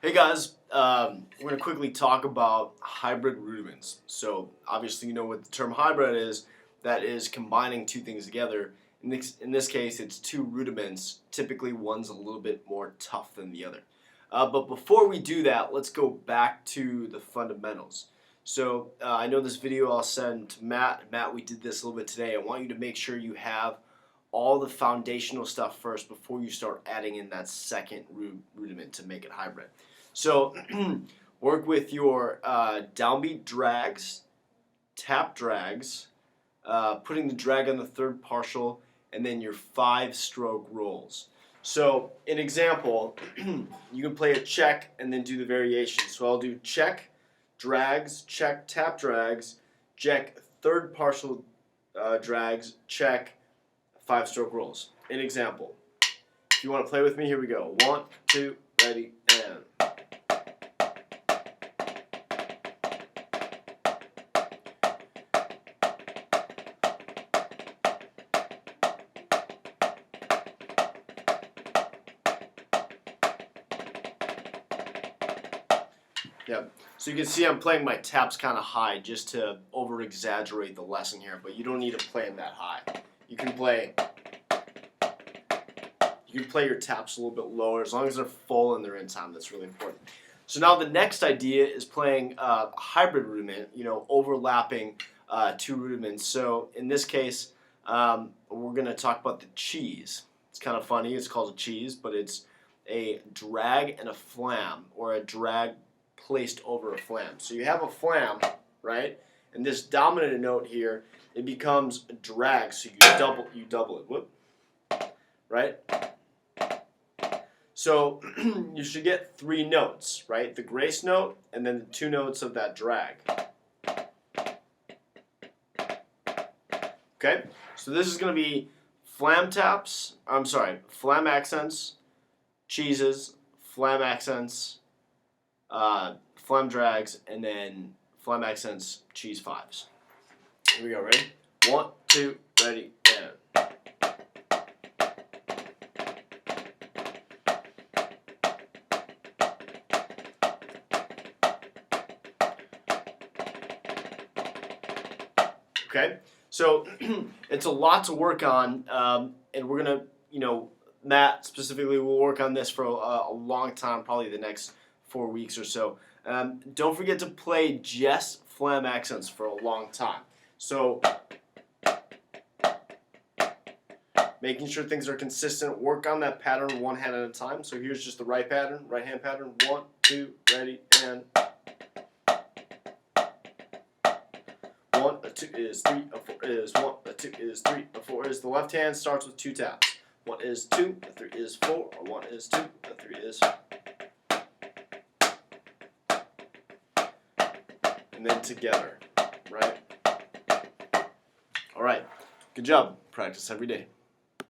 Hey guys, we're going to quickly talk about hybrid rudiments. So obviously you know what the term hybrid is. That is combining two things together. In this case, it's two rudiments. Typically one's a little bit more tough than the other. But before we do that, let's go back to the fundamentals. So I know this video I'll send to Matt. Matt, we did this a little bit today. I want you to make sure you have all the foundational stuff first before you start adding in that second rudiment to make it hybrid. So work with your downbeat drags, tap drags, putting the drag on the third partial, and then your 5-stroke rolls. So an example, you can play a check and then do the variation. So I'll do check, drags, check, tap drags, check, third partial drags, check, 5-stroke rolls. An example. If you want to play with me, here we go. 1, 2, ready, and. Yep. So you can see I'm playing my taps kind of high just to over-exaggerate the lesson here, but you don't need to play them that high. You can play your taps a little bit lower as long as they're full and they're in time. That's really important. So now the next idea is playing a hybrid rudiment, overlapping two rudiments. So in this case, we're going to talk about the cheese. It's kind of funny. It's called a cheese, but it's a drag and a flam, or a drag placed over a flam. So you have a flam, right? And this dominant note here, it becomes a drag. So you double it. Whoop. Right? So you should get 3 notes, right? The grace note and then the 2 notes of that drag. Okay? So this is going to be flam accents, cheeses, flam accents, flam drags, and then flam accents, cheese 5s. Here we go, ready? 1, 2, ready, and. Okay, so it's a lot to work on, and we're gonna, Matt specifically will work on this for a long time, probably the next 4 weeks or so. Don't forget to play just flam accents for a long time. So making sure things are consistent, work on that pattern one hand at a time. So here's just the right hand pattern. 1, 2, ready, and. 1, 2 is 3, 4 is 1, 2 is 3, 4 is. The left hand starts with 2 taps. 1 is 2, 3 is 4, or 1 is 2, 3 is. And then together, right? All right, good job. Practice every day.